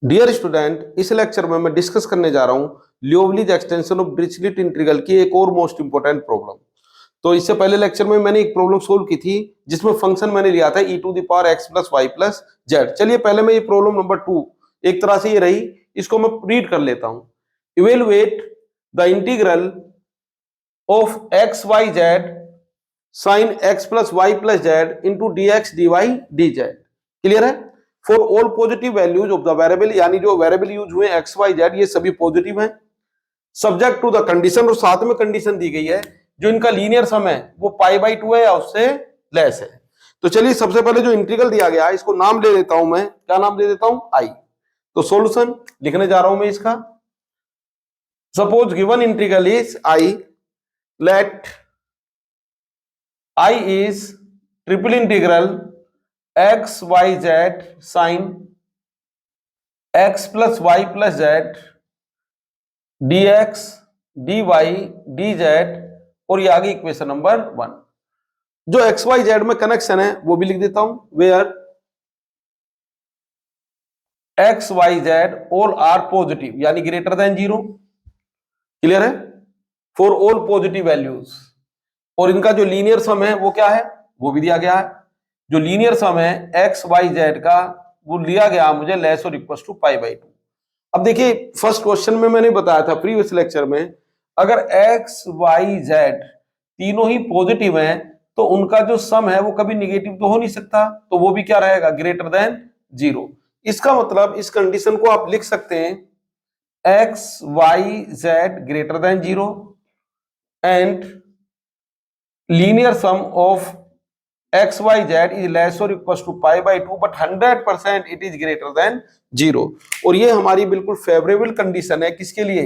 Dear student, इस lecture में मैं डिस्कस करने जा रहा हूं लियोवलीज एक्सटेंशन ऑफ डिरिचलेट इंटीग्रल की एक और मोस्ट इंपोर्टेंट प्रॉब्लम। तो इससे पहले लेक्चर में मैंने एक प्रॉब्लम सोल्व की थी जिसमें फंक्शन मैंने लिया था e to the power x plus Y plus Z. चलिए पहले मैं ये प्रॉब्लम नंबर 2 एक तरह से ये रही, इसको मैं रीड कर लेता हूं। Evaluate the integral of X Y Z sine x plus Y plus Z into D X D Y D Z. Clear है? For all positive values of the variable, यानी जो वेरिएबल यूज हुए X Y Z ये सभी positive हैं, subject to the condition, और साथ में कंडीशन दी गई है जो इनका लीनियर सम है वो पाई बाई 2 है या उससे लेस है। तो चलिए सबसे पहले जो इंटीग्रल दिया गया है इसको नाम ले देता हूं मैं, क्या नाम दे देता हूं? आई। तो सॉल्यूशन लिखने जा रहा हूं मैं इसका। Suppose given integral is I, let I is triple integral X Y Z sine X plus Y plus Z D X D Y D Z, और ये आगे इक्वेशन नंबर 1। जो एक्स वाई जेड में कनेक्शन है वो भी लिख देता हूं, where X Y Z all are positive यानी ग्रेटर देन 0। क्लियर है? फॉर ऑल पॉजिटिव वैल्यूज, और इनका जो लीनियर सम है वो क्या है वो भी दिया गया है। जो लीनियर सम है एक्स वाई जेड का वो लिया गया मुझे लेस और इक्वल टू पाई बाई 2। अब देखिए फर्स्ट क्वेश्चन में मैंने बताया था प्रीवियस लेक्चर में, अगर एक्स वाई जेड तीनों ही पॉजिटिव हैं तो उनका जो सम है वो कभी निगेटिव तो हो नहीं सकता, तो वो भी क्या रहेगा? Greater than 0। इसका मतलब इस कंडीशन को आप लिख सकते हैं X Y Z greater than 0 and linear sum of X Y Z is less और equal to pi by 2 but 100% it is greater than 0। और ये हमारी बिल्कुल फेवरेबल कंडीशन है किसके लिए?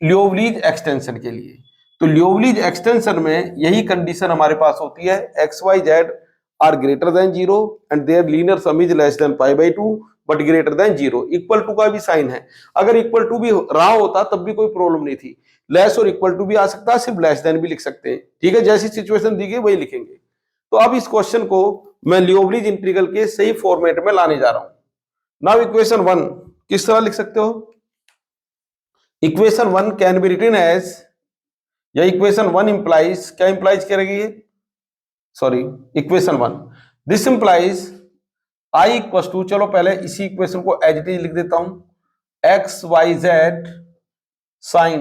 लियोवलीज एक्सटेंशन के लिए। तो लियोवलीज एक्सटेंशन में यही कंडीशन हमारे पास होती है, X Y Z are greater than 0 and their linear sum is less than pi by 2 but greater than 0। इक्वल टू का भी साइन है, अगर इक्वल टू भी रहा होता तब भी कोई प्रॉब्लम नहीं थी। लेस और इक्वल टू भी आ सकता है, सिर्फ लेस देन भी लिख सकते हैं। ठीक है, जैसी सिचुएशन दी गई वही लिखेंगे। तो अब इस क्वेश्चन को मैं लियोवलीज इंटीग्रल के सही फॉर्मेट में लाने जा रहा हूं। नाउ इक्वेशन 1 किस तरह लिख सकते हो? Equation 1 can be written as, या इक्वेशन 1 इंप्लाइज, क्या इंप्लाइज करेगी ये? Sorry, equation 1 this implies I equal to, चलो पहले इसी इक्वेशन को एज इट इज लिख देता हूं, X Y Z sine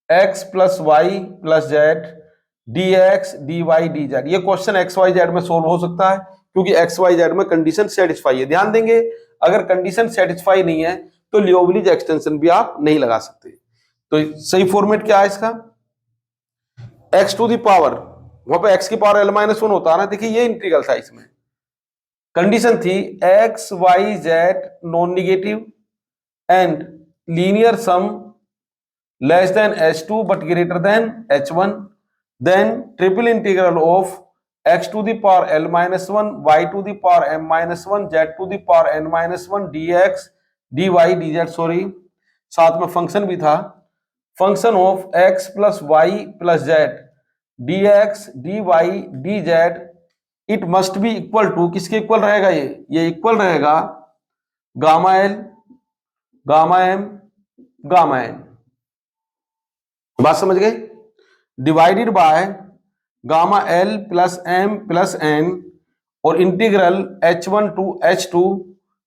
X plus Y plus Z D X D Y D Z. ये क्वेश्चन एक्स वाई जेड में सोल्व हो सकता है क्योंकि एक्स वाई जेड में कंडीशन सेटिस्फाई है। ध्यान देंगे, अगर कंडीशन सेटिस्फाई नहीं है तो लियोवलीज एक्सटेंशन भी आप नहीं लगा सकते। तो सही फॉर्मेट क्या है इसका? एक्स टू द पावर, वहां पे एक्स की पावर एल माइनस 1 होता है ना, देखिए ये इंटीग्रल था, इसमें कंडीशन थी X Y Z non negative and linear sum less than h2 but greater than h1, then triple integral of x to the power l minus 1 y to the power m minus 1 z to the power n minus 1 dx dy dz, sorry साथ में function भी था, function of x plus Y plus Z dx dy dz, it must be equal to, किसके इक्वल रहेगा? ये equal रहेगा gamma L gamma M gamma N. बात समझ गए? Divided by gamma L plus M plus N और इंटीग्रल h1 टू h2,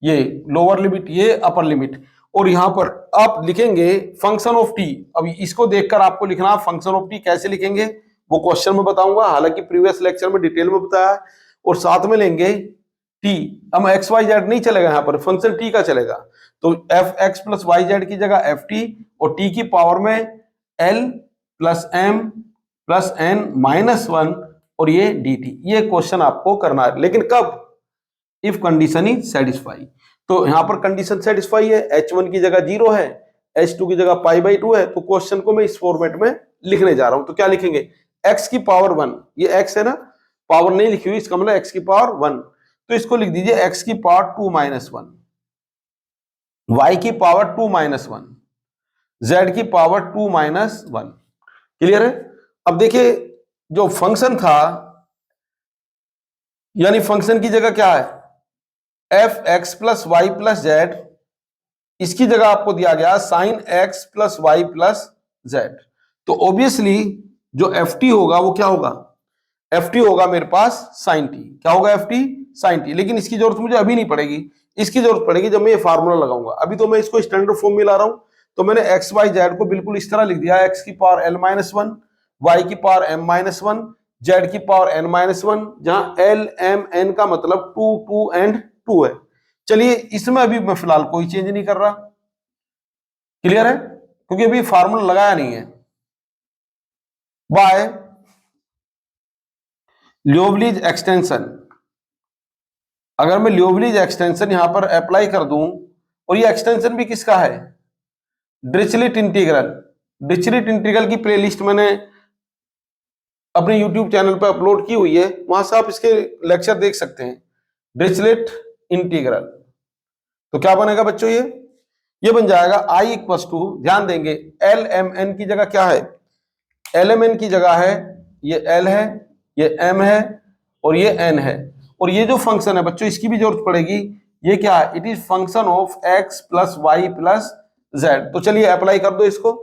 ये लोअर लिमिट ये अपर लिमिट, और यहां पर आप लिखेंगे फंक्शन ऑफ टी। अब इसको देखकर आपको लिखना फंक्शन ऑफ टी कैसे लिखेंगे वो क्वेश्चन में बताऊंगा, हालांकि प्रीवियस लेक्चर में डिटेल में बताया है। और साथ में लेंगे टी, अब एक्स वाई जेड नहीं चलेगा, यहां पर फंक्शन टी का चलेगा, तो F X plus Y Z की जगह एफ टी और टी की पावर में L plus M plus N minus 1 और ये डी टी। ये क्वेश्चन आपको करना है, लेकिन कब? If condition is satisfy. तो यहां पर कंडीशन सेटिस्फाई है, h1 की जगह 0 है, h2 की जगह पाई बाई 2 है, तो क्वेश्चन को मैं इस फॉर्मेट में लिखने जा रहा हूं। तो क्या लिखेंगे? x की पावर 1, ये x है ना, पावर नहीं लिखी हुई, इसका मतलब x की पावर 1, तो इसको लिख दीजिए x की पावर 2 माइनस 1, y की पावर 2 माइनस 1, z की पावर 2 माइनस 1। क्लियर है? अब देखिए जो फंक्शन था, यानी फंक्शन की जगह क्या है? F X plus Y plus Z इसकी जगह आपको दिया गया sine X plus Y plus Z. तो ऑब्वियसली जो एफ टी होगा वो क्या होगा, एफ टी होगा मेरे पास साइन टी। क्या होगा, एफ टी साइन टी। लेकिन इसकी जरूरत मुझे अभी नहीं पड़ेगी, इसकी जरूरत पड़ेगी जब मैं ये फार्मूला लगाऊंगा। अभी तो मैं इसको स्टैंडर्ड फॉर्म में ला रहा हूं, तो मैंने एक्स वाई जेड को बिल्कुल इस तरह लिख दिया, एक्स की power L minus one, Y की power M minus one, Z की पावर एन माइनस वन, जहां एल एम एन का मतलब टू टू एंड टू है। चलिए इसमें अभी मैं फिलहाल कोई चेंज नहीं कर रहा, क्लियर है, क्योंकि अभी फार्मूला लगाया नहीं है। बाय लियोवलीज एक्सटेंशन, अगर मैं लियोवलीज एक्सटेंशन यहां पर अप्लाई कर दूं, और ये एक्सटेंशन भी किसका है, डिरिचलेट इंटीग्रल। डिरिचलेट इंटीग्रल की प्लेलिस्ट मैंने अपने YouTube चैनल पर अपलोड की हुई है, वहां से आप इसके लेक्चर देख सकते हैं। डिरिचलेट इंटीग्रल, तो क्या बनेगा बच्चों, ये बन जाएगा I इक्वल टू, ध्यान देंगे एल एम एन की जगह क्या है, एल एम एन की जगह है ये एल है, ये एम है और ये एन है। और ये जो फंक्शन है बच्चों इसकी भी जरूरत पड़ेगी, ये क्या है, it is function of X plus Y plus Z. तो चलिए अप्लाई कर दो इसको।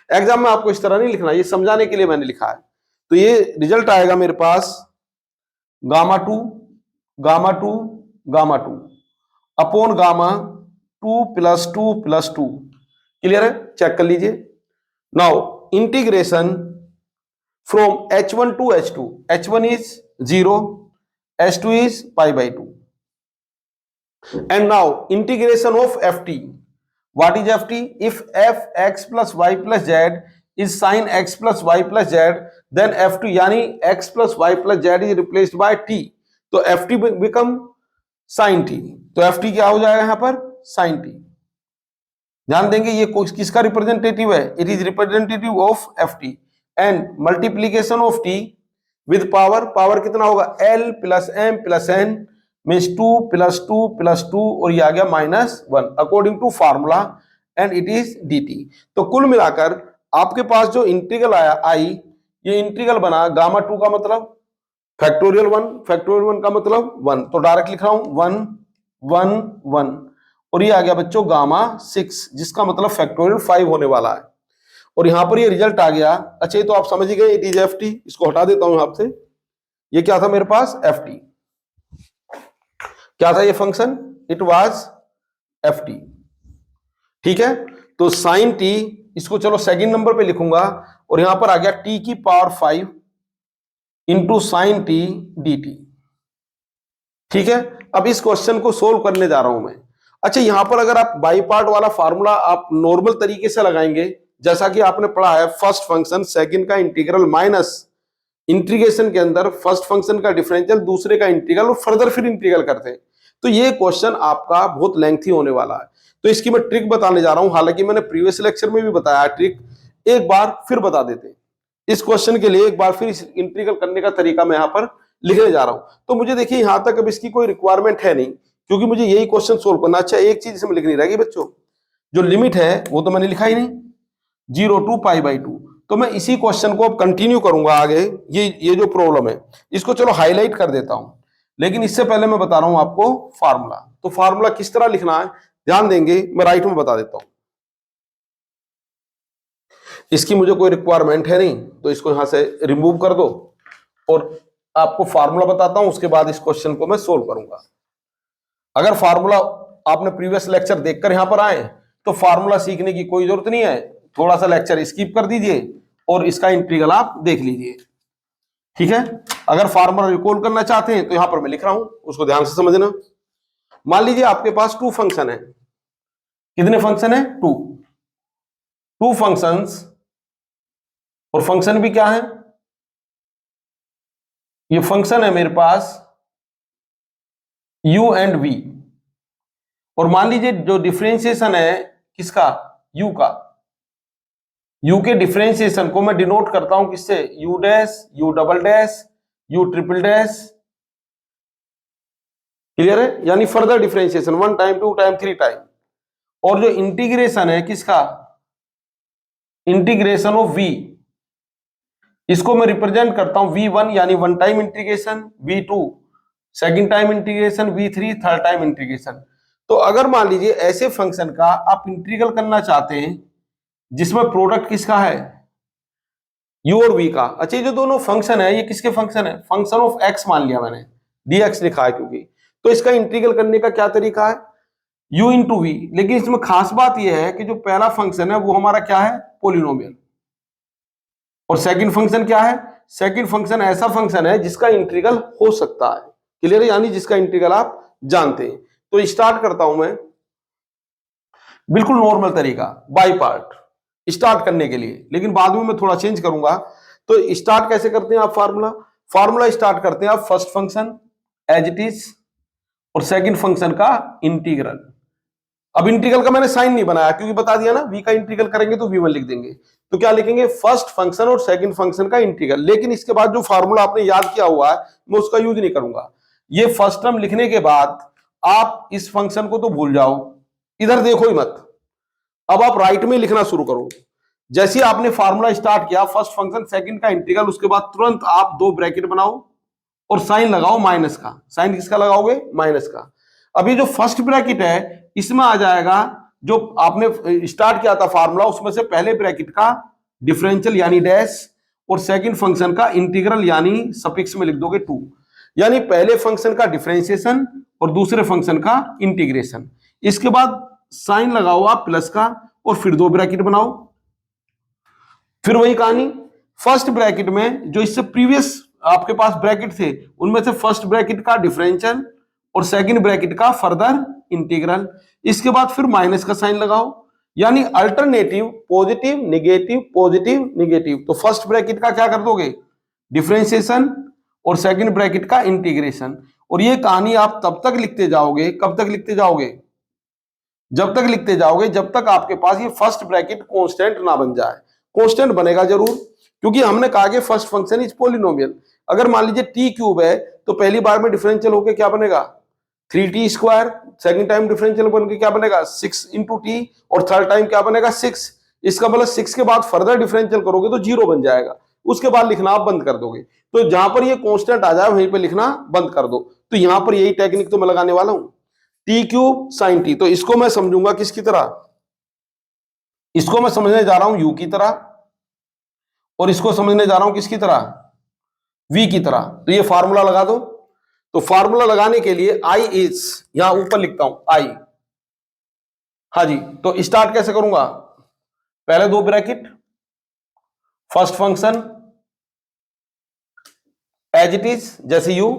एग्जाम में आपको इस तरह नहीं लिखना, ये समझाने के लिए मैंने लिखा है। तो ये रिजल्ट आएगा मेरे पास gamma two gamma two gamma two upon gamma two plus two plus two. Clear है, चेक कर लीजिए। Now integration from h1 to h2, h1 is 0, h2 is pi by 2, and now integration of ft. What is ft? If fx plus y plus z is sin x plus y plus z, then f2 यानी x plus y plus z is replaced by t, तो ft become sin t। तो ft क्या हो जाएगा यहां पर, sin t। ध्यान देंगे ये किसका रिप्रेजेंटेटिव है, it is representative of ft। And multiplication of T with power, power कितना होगा l plus M plus N, means two plus two और ये आ गया minus one according to formula, and it is D T. तो कुल मिलाकर आपके पास जो इंटीग्रल आया आई, ये इंटीग्रल बना गामा टू का मतलब फैक्टोरियल वन का मतलब वन, तो डायरेक्ट लिख रहा हूं वन वन वन, और ये आ गया बच्चों गामा सिक्स, जिसका मतलब फैक्टोरियल 5 होने वाला है। और यहां पर ये रिजल्ट आ गया। अच्छा ये तो आप समझ ही गए, इट इज एफ टी। इसको हटा देता हूं आपसे, ये क्या था मेरे पास, एफ टी। क्या था ये function, it was F T. ठीक है, तो साइन टी, इसको चलो सेकंड नंबर पे लिखूंगा, और यहां पर आ गया टी की power 5 into sine T D T. ठीक है, अब इस क्वेश्चन को सोल्व करने जा रहा हूं मैं। अच्छा यहां पर अगर आप बाई पार्ट वाला फार्मूला आप नॉर्मल तरीके से लगाएंगे, जैसा कि आपने पढ़ा है फर्स्ट फंक्शन सेकंड का इंटीग्रल माइनस इंटीग्रेशन के अंदर फर्स्ट फंक्शन का डिफरेंशियल दूसरे का इंटीग्रल और फर्दर फिर इंटीग्रल करते हैं, तो ये क्वेश्चन आपका बहुत लेंथी होने वाला है। तो इसकी मैं ट्रिक बताने जा रहा हूं, हालांकि मैंने प्रीवियस लेक्चर में भी बताया ट्रिक, एक बार फिर बता देते हैं। इस क्वेश्चन के लिए एक बार फिर इस इंटीग्रल करने का तरीका मैं यहां पर लिखने जा रहा हूं। तो मुझे देखिए यहां तक अब इसकी कोई रिक्वायरमेंट है नहीं, क्योंकि मुझे यही क्वेश्चन सोल्व करना। अच्छा एक चीज इसमें लिखनी रहेगी बच्चों, जो लिमिट है वो तो मैंने लिखा ही नहीं, 0 टू पाई बाई 2, तो मैं इसी क्वेश्चन को अब कंटिन्यू करूंगा आगे। ये जो प्रॉब्लम है इसको चलो हाईलाइट कर देता हूं, लेकिन इससे पहले मैं बता रहा हूं आपको फार्मूला। तो फार्मूला किस तरह लिखना है ध्यान देंगे, मैं राइट में बता देता हूं। इसकी मुझे कोई रिक्वायरमेंट है नहीं, तो इसको यहां से रिमूव कर दो, और आपको फार्मूला बताता हूं, उसके बाद इस क्वेश्चन को मैं सोल्व करूंगा। अगर फार्मूला आपने प्रीवियस लेक्चर देखकर यहां पर आए तो फार्मूला सीखने की कोई जरूरत नहीं है, थोड़ा सा लेक्चर स्किप कर दीजिए और इसका इंटीग्रल आप देख लीजिए। ठीक है, अगर फार्मूला रिकॉल करना चाहते हैं तो यहां पर मैं लिख रहा हूं, उसको ध्यान से समझना। मान लीजिए आपके पास टू फंक्शन है, कितने फंक्शन है, टू फंक्शंस, और फंक्शन भी क्या है, ये फंक्शन है मेरे पास u एंड v, और मान लीजिए जो डिफरेंशिएशन है किसका, u का, u के डिफरेंशिएशन को मैं डिनोट करता हूं किससे, u dash, u double dash, u triple dash. Clear है, यानी further differentiation 1 time 2 time 3 time. और जो इंटीग्रेशन है किसका, इंटीग्रेशन ऑफ v, इसको मैं रिप्रेजेंट करता हूं v1 यानी 1 time integration, v2 second time integration, v3 third time integration. तो अगर मान लीजिए ऐसे फंक्शन का आप इंटीग्रल करना चाहते हैं जिसमें प्रोडक्ट किसका है, u और v का। अच्छा, ये जो दोनों फंक्शन है ये किसके फंक्शन है, फंक्शन ऑफ x मान लिया मैंने, dx लिखा है क्योंकि, तो इसका इंटीग्रल करने का क्या तरीका है, u इंटू वी। लेकिन इसमें खास बात यह है कि जो पहला फंक्शन है वो हमारा क्या है, पोलिनोमियल, और सेकंड फंक्शन क्या है, सेकंड फंक्शन ऐसा फंक्शन है जिसका इंटीग्रल हो सकता है, क्लियर है, यानी जिसका इंटीग्रल आप जानते हैं। तो स्टार्ट करता हूं मैं बिल्कुल नॉर्मल तरीका, बाय पार्ट स्टार्ट करने के लिए, लेकिन बाद में मैं थोड़ा चेंज करूंगा। तो स्टार्ट कैसे करते हैं आप, फार्मूला स्टार्ट करते हैं आप first function as it is और सेकंड फंक्शन का इंटीग्रल। अब इंटीग्रल का मैंने साइन नहीं बनाया क्योंकि बता दिया ना, v का इंटीग्रल करेंगे तो v1 लिख देंगे, तो क्या लिखेंगे, फर्स्ट फंक्शन और सेकंड फंक्शन का इंटीग्रल। लेकिन इसके बाद जो फार्मूला आपने याद किया हुआ है मैं उसका यूज नहीं करूंगा। ये फर्स्ट टर्म लिखने के बाद आप इस फंक्शन को तो भूल जाओ, इधर देखो ही मत, अब आप राइट में लिखना शुरू करो। जैसे ही आपने फार्मूला स्टार्ट किया फर्स्ट फंक्शन सेकंड का इंटीग्रल, उसके बाद तुरंत आप दो ब्रैकेट बनाओ और साइन लगाओ माइनस का। साइन किसका लगाओगे, माइनस का। अभी जो फर्स्ट ब्रैकेट है इसमें आ जाएगा जो आपने स्टार्ट किया था फार्मूला, उसमें से पहले ब्रैकेट का डिफरेंशियल यानी डैश और सेकंड फंक्शन का इंटीग्रल यानी सफिक्स में लिख दोगे 2, यानी पहले फंक्शन का डिफरेंशिएशन और दूसरे फंक्शन का इंटीग्रेशन। इसके बाद साइन लगाओ आप प्लस का और फिर दो ब्रैकेट बनाओ। फिर वही कहानी, फर्स्ट ब्रैकेट में जो इससे प्रीवियस आपके पास ब्रैकेट थे उनमें से फर्स्ट ब्रैकेट का डिफरेंशियल और सेकंड ब्रैकेट का फर्दर इंटीग्रल। इसके बाद फिर माइनस का साइन लगाओ, यानी alternative positive negative positive negative. तो फर्स्ट ब्रैकेट का क्या कर दोगे, डिफरेंशिएशन और सेकंड ब्रैकेट का इंटीग्रेशन। और ये कहानी आप तब तक लिखते जाओगे, कब तक लिखते जाओगे, जब तक लिखते जाओगे जब तक आपके पास ये फर्स्ट ब्रैकेट कांस्टेंट ना बन जाए। कांस्टेंट बनेगा जरूर, क्योंकि हमने कहा कि फर्स्ट फंक्शन इज पॉलिनोमियल। अगर मान लीजिए टी क्यूब है तो पहली बार में डिफरेंशियल होके क्या बनेगा, 3t square, second time differential बन के क्या बनेगा 6 इंटू टी, और थर्ड टाइम क्या बनेगा 6। इसका मतलब 6 के बाद फर्दर डिफरेंशियल करोगे तो 0 बन जाएगा, उसके बाद लिखना आप बंद कर दोगे। तो जहां पर ये कांस्टेंट आ जाए वहीं पे लिखना बंद कर दो। तो यहां पर यही टेक्निक तो मैं लगाने वाला हूं, टी क्यूब साइन टी। तो इसको मैं समझूंगा किसकी तरह, इसको मैं समझने जा रहा हूं u की तरह, और इसको समझने जा रहा हूं किसकी तरह, v की तरह। तो ये फार्मूला लगा दो। तो फार्मूला लगाने के लिए आई इज, यहां ऊपर लिखता हूं आई, हाँ जी। तो स्टार्ट कैसे करूंगा, पहले दो bracket first function as it is जैसे u,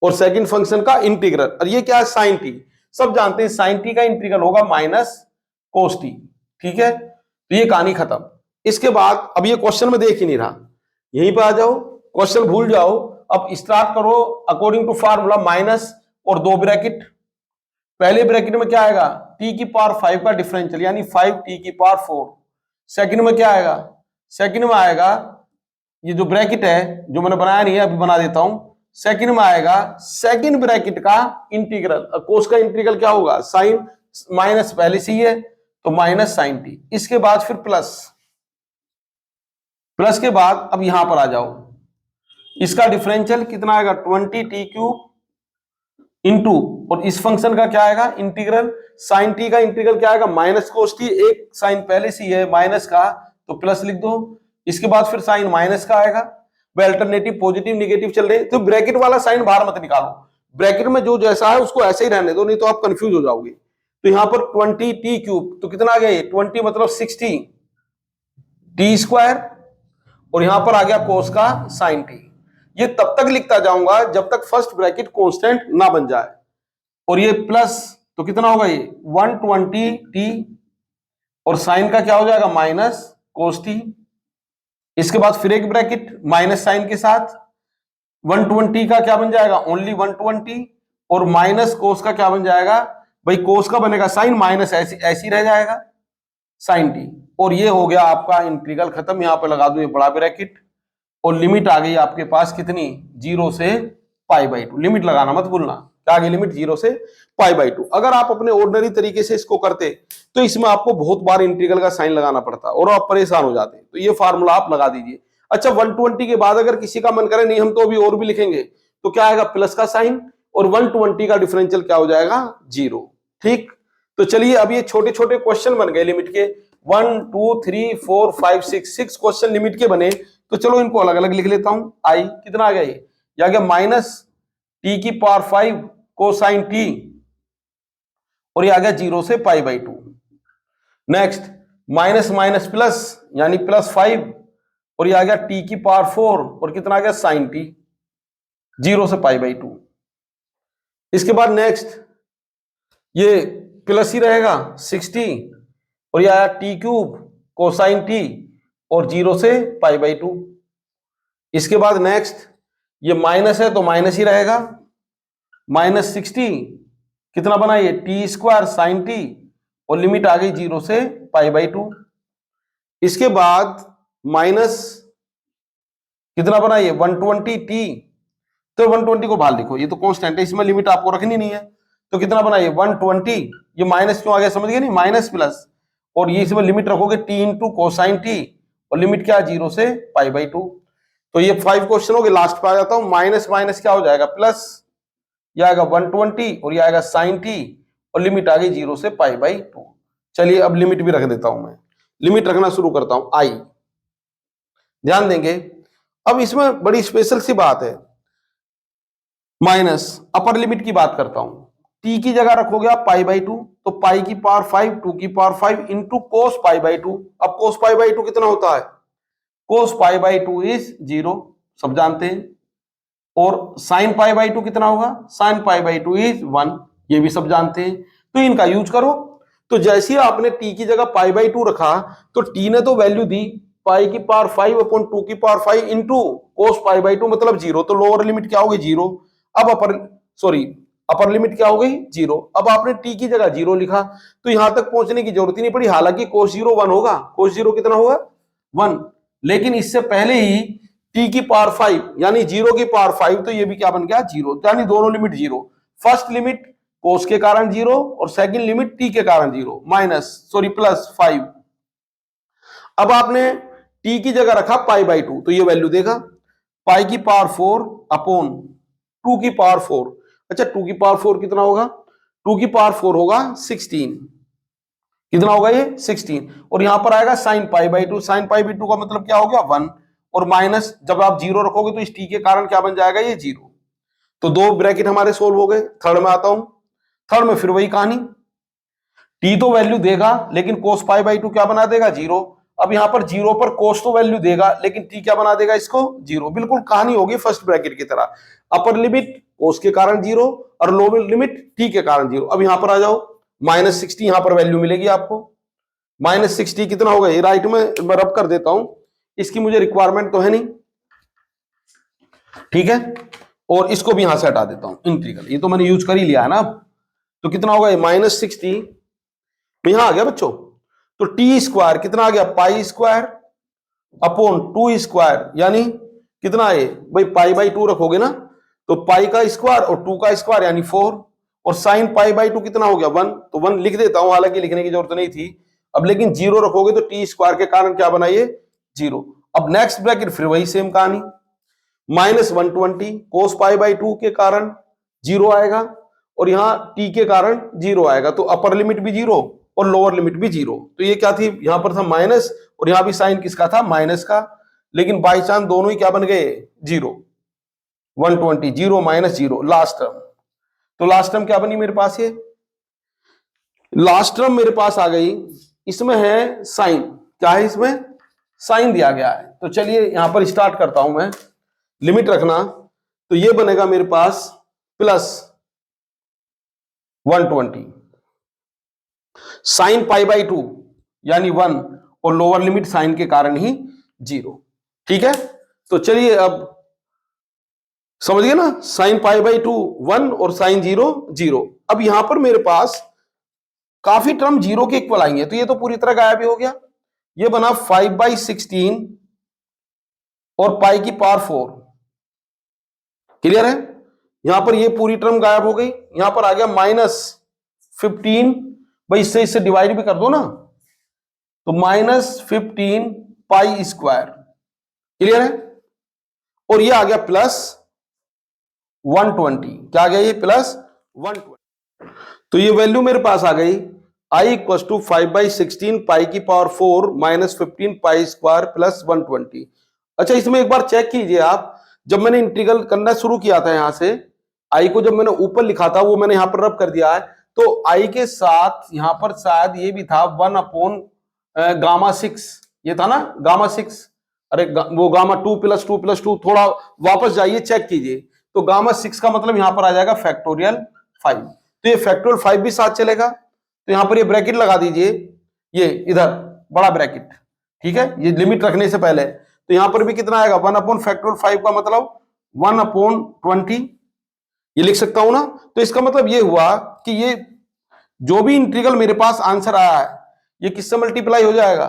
और सेकंड फंक्शन का इंटीग्रल। और ये क्या है, साइन टी। सब जानते हैं साइन टी का इंटीग्रल होगा माइनस कोस टी, ठीक है। तो ये कहानी खत्म। इसके बाद अब ये क्वेश्चन में देख ही नहीं रहा, यहीं पे आ जाओ, क्वेश्चन भूल जाओ। अब स्टार्ट करो अकॉर्डिंग टू फार्मूला, माइनस और दो ब्रैकेट। पहले ब्रैकेट में क्या आएगा, t की पावर 5 का डिफरेंशियल यानी 5t की पावर 4। सेकंड में क्या आएगा, सेकंड में आएगा ये जो ब्रैकेट है जो मैंने बनाया नहीं है अभी बना देता हूं। सेकंड में आएगा सेकंड ब्रैकेट का इंटीग्रल, कोस का इंटीग्रल क्या होगा, साइन माइनस पहले से ही है तो माइनस साइन टी। इसके बाद फिर प्लस, प्लस के बाद अब यहां पर आ जाओ, इसका डिफरेंशियल कितना आएगा 20t क्यूब इंटू, और इस फंक्शन का क्या आएगा इंटीग्रल, साइन टी का इंटीग्रल क्या आएगा माइनस कोस टी, एक साइन पहले से ही है माइनस का तो प्लस लिख दो। इसके बाद फिर साइन माइनस का आएगा, वे अल्टरनेटिव पॉजिटिव नेगेटिव चल रहे हैं। तो ब्रैकेट वाला साइन बाहर मत निकालो, ब्रैकेट में जो जैसा है उसको ऐसे ही रहने दो, नहीं तो आप कंफ्यूज हो जाओगे। तो यहां पर 20t क्यूब तो कितना आ गया, 20 मतलब 60 टी स्क्वायर, और यहां पर आ गया कोस का साइन टी। ये तब तक लिखता जाऊंगा जब तक फर्स्ट ब्रैकेट कांस्टेंट ना बन जाए। और ये प्लस तो कितना होगा, ये 120t, और साइन का क्या हो जाएगा माइनस कोस टी। इसके बाद फिर एक ब्रैकेट माइनस साइन के साथ, 120 का क्या बन जाएगा ओनली 120, और माइनस कोस का क्या बन जाएगा, भाई कोस का बनेगा साइन माइनस ऐसी रह जाएगा साइन टी। और ये हो गया आपका इंटीग्रल खत्म। यहां पे लगा दो ये बड़ा ब्रैकेट, और लिमिट आ गई आपके पास कितनी, 0 से π/2। लिमिट लगाना मत भूलना, क्या आ गई लिमिट 0 से π/2। अगर आप अपने ऑर्डिनरी तरीके से इसको करते तो इसमें आपको बहुत बार इंटीग्रल का साइन लगाना पड़ता और आप परेशान हो जाते। तो ये फार्मूला आप लगा दीजिए। अच्छा, 120 के बाद अगर किसी का मन करे नहीं हम तो अभी और भी लिखेंगे, तो क्या आएगा प्लस का साइन, और 120 का डिफरेंशियल क्या हो जाएगा 0। ठीक, तो चलिए अब ये छोटे छोटे क्वेश्चन बन गए लिमिट के, 1 2 3 4 5 6 क्वेश्चन लिमिट के बने। तो चलो इनको अलग अलग लिख लेता हूं। आई कितना आ गया, ये आ गया माइनस टी की पावर 5 कोसाइन टी, और ये आ गया 0 से पाई by 2। Next minus minus plus यानी प्लस 5, और ये आ गया टी की पावर 4 और कितना आ गया साइन टी, 0 से पाई बाई 2। इसके बाद नेक्स्ट ये प्लस ही रहेगा 60, और ये आया टी क्यूब कोसाइन टी और 0 से पाई बाई 2। इसके बाद नेक्स्ट ये माइनस है तो माइनस ही रहेगा, माइनस 60 कितना बना ये टी स्क्वायर साइन टी, और लिमिट आ गई 0 से पाई बाई 2। इसके बाद माइनस कितना बना ये 120 टी, तो 120 को बाहर लिखो, ये तो कांस्टेंट है, इसमें लिमिट आपको रखनी नहीं है। तो कितना बना ये 120, ये माइनस क्यों आ गया समझ गए नहीं, माइनस प्लस, और ये इसमें लिमिट रखोगे टी इंटू कोसाइन टी, और लिमिट क्या है 0 से पाई बाई 2। तो ये 5 क्वेश्चन हो गए। लास्ट पे आ जाता हूं, माइनस माइनस क्या हो जाएगा प्लस, ये आएगा 120 और ये आएगा साइन टी, और लिमिट आ गई 0 से पाई बाई 2। चलिए अब लिमिट भी रख देता हूं मैं, लिमिट रखना शुरू करता हूं। आई ध्यान देंगे, अब इसमें बड़ी स्पेशल सी बात है, माइनस अपर लिमिट की बात करता हूं। टी की जगह रखोगे आप पाई बाई 2, तो पाई की पावर 5 2 की power 5 into cos pi by 2। अब कोस पाई बाई 2 कितना होता है, कोस पाई बाई 2 इज 0, सब जानते हैं। और साइन पाई बाई 2 कितना होगा, साइन पाई बाई 2 इज 1, ये भी सब जानते हैं। तो इनका यूज करो। तो जैसे ही आपने टी की जगह पाई बाई 2 रखा, तो टी ने तो वैल्यू दी पाई की पावर 5 अपॉन 2 की power 5 into cos pi by 2 मतलब 0, तो लोअर लिमिट क्या होगी 0। अब अपर लिमिट क्या हो गई 0। अब आपने टी की जगह 0 लिखा, तो यहां तक पहुंचने की जरूरत ही नहीं पड़ी, हालांकि कोस 0 1 होगा, कोस 0 कितना होगा 1, लेकिन इससे पहले ही टी की पावर 5 यानी 0 की पावर 5, तो ये भी क्या बन गया 0, यानी दोनों लिमिट 0। फर्स्ट लिमिट कोस के कारण 0 और सेकंड लिमिट टी के कारण 0 प्लस 5। अब आपने टी की जगह रखा पाई बाई 2, तो ये वैल्यू देगा पाई की पावर 4 अपॉन 2 की पावर 4। अच्छा 2 की पावर 4 कितना होगा, 2 की पावर 4 होगा 16, कितना होगा ये 16, और यहां पर आएगा sine pi by 2, sine pi by 2 का मतलब क्या हो गया 1, और माइनस जब आप 0 रखोगे तो इस टी के कारण क्या बन जाएगा ये 0। तो दो ब्रैकेट हमारे सोल्व हो गए। थर्ड में आता हूं, थर्ड में फिर वही कहानी, टी तो वैल्यू देगा लेकिन कोस पाई बाई 2 क्या बना देगा 0। अब यहां पर 0 पर कोस तो वैल्यू देगा लेकिन टी क्या बना देगा इसको 0, बिल्कुल कहानी होगी फर्स्ट ब्रैकेट की तरह। अपर लिमिट कोस के कारण 0 और लोअर लिमिट टी के कारण 0। अब यहां पर आ जाओ, माइनस 60 यहां पर वैल्यू मिलेगी आपको, माइनस 60 कितना होगा, ये राइट में मैं रब कर देता हूं, इसकी मुझे रिक्वायरमेंट तो है नहीं, ठीक है, और इसको भी यहां से हटा देता हूं इंटीग्रल, ये तो मैंने यूज कर ही लिया है ना। तो कितना होगा ये माइनस 60 यहां आ गया बच्चों, तो टी स्क्वायर कितना आ गया पाई स्क्वायर अपॉन 2 स्क्वायर, यानी कितना है भाई पाई बाई 2 रखोगे ना, तो पाई का स्क्वायर और 2 का स्क्वायर यानी 4, और साइन पाई बाई 2 कितना हो गया 1, तो 1 लिख देता हूं, हालांकि लिखने की जरूरत नहीं थी। अब लेकिन 0 रखोगे तो टी स्क्वायर के कारण क्या बनाइए 0। अब नेक्स्ट ब्रैकेट फिर वही सेम कहानी, माइनस 120 कोस पाई बाई 2 के कारण 0 आएगा, और यहां टी के कारण 0 आएगा, तो अपर लिमिट भी 0 और लोअर लिमिट भी 0। तो ये क्या थी, यहां पर था माइनस, और यहां भी साइन किसका था माइनस का, लेकिन बाई चांस दोनों ही क्या बन गए 0, 120 0 माइनस 0 लास्ट टर्म। तो लास्ट टर्म क्या बनी मेरे पास, ये लास्ट टर्म मेरे पास आ गई, इसमें है साइन, क्या है इसमें साइन दिया गया है। तो चलिए यहां पर स्टार्ट करता हूं मैं, लिमिट रखना, तो ये बनेगा मेरे पास प्लस 120 साइन पाई बाई 2 यानी 1, और लोअर लिमिट साइन के कारण ही 0, ठीक है। तो चलिए अब समझ गए ना, साइन पाई बाई 2 1 और साइन 0 0। अब यहां पर मेरे पास काफी टर्म 0 के इक्वल आएंगे, तो ये तो पूरी तरह गायब ही हो गया, ये बना 5/16 और पाई की पावर 4, क्लियर है। यहां पर ये पूरी टर्म गायब हो गई, यहां पर आ गया -15, भाई इससे डिवाइड भी कर दो ना, तो -15 पाई स्क्वायर, क्लियर है, और ये आ गया प्लस 120, क्या आ गया ये प्लस 120। तो ये वैल्यू मेरे पास आ गई i इक्व टू 5/16 पाई की power 4 minus 15 pi square plus 120। अच्छा, इसमें एक बार चेक कीजिए आप, जब मैंने इंटीग्रल करना शुरू किया था यहां से, i को जब मैंने ऊपर लिखा था वो मैंने यहां पर रब कर दिया है, तो i के साथ यहां पर शायद ये भी था 1 अपॉन गामा 6, ये था ना गामा 6। अरे वो गामा 2 प्लस 2 प्लस 2, थोड़ा वापस जाइए चेक कीजिए, तो गामा 6 का मतलब यहां पर आ जाएगा फैक्टोरियल 5। तो ये फैक्टोरियल 5 भी साथ चलेगा, तो यहां पर ये ब्रैकेट लगा दीजिए, ये इधर बड़ा ब्रैकेट, ठीक है, ये लिमिट रखने से पहले। तो यहां पर भी कितना आएगा 1 अपॉन फैक्टोरियल 5 का मतलब 1 अपॉन 20, ये लिख सकता हूं ना। तो इसका मतलब ये हुआ कि ये जो भी इंटीग्रल मेरे पास आंसर आया है ये किससे मल्टीप्लाई हो जाएगा,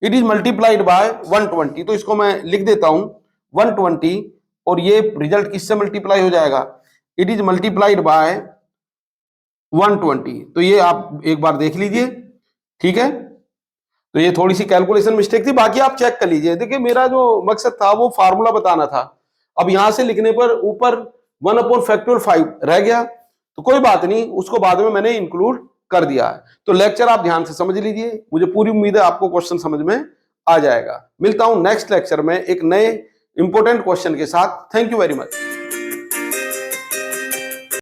इट इज मल्टीप्लाइड बाय 120। तो इसको मैं लिख देता हूं 120, और ये रिजल्ट किससे मल्टीप्लाई हो जाएगा, इट इज मल्टीप्लाइड बाय 120। तो ये आप एक बार देख लीजिए, ठीक है। तो ये थोड़ी सी कैलकुलेशन मिस्टेक थी, बाकी आप चेक कर लीजिए। देखिए मेरा जो मकसद था वो फार्मूला बताना था, अब यहां से लिखने पर ऊपर 1 अपॉन फैक्टोरियल 5 रह गया, तो कोई बात नहीं, उसको बाद में मैंने इंक्लूड कर दिया है। तो लेक्चर आप ध्यान से समझ लीजिए, मुझे पूरी उम्मीद है आपको क्वेश्चन समझ में आ जाएगा। मिलता हूं नेक्स्ट लेक्चर में एक नए इंपॉर्टेंट क्वेश्चन के साथ। Thank you very much.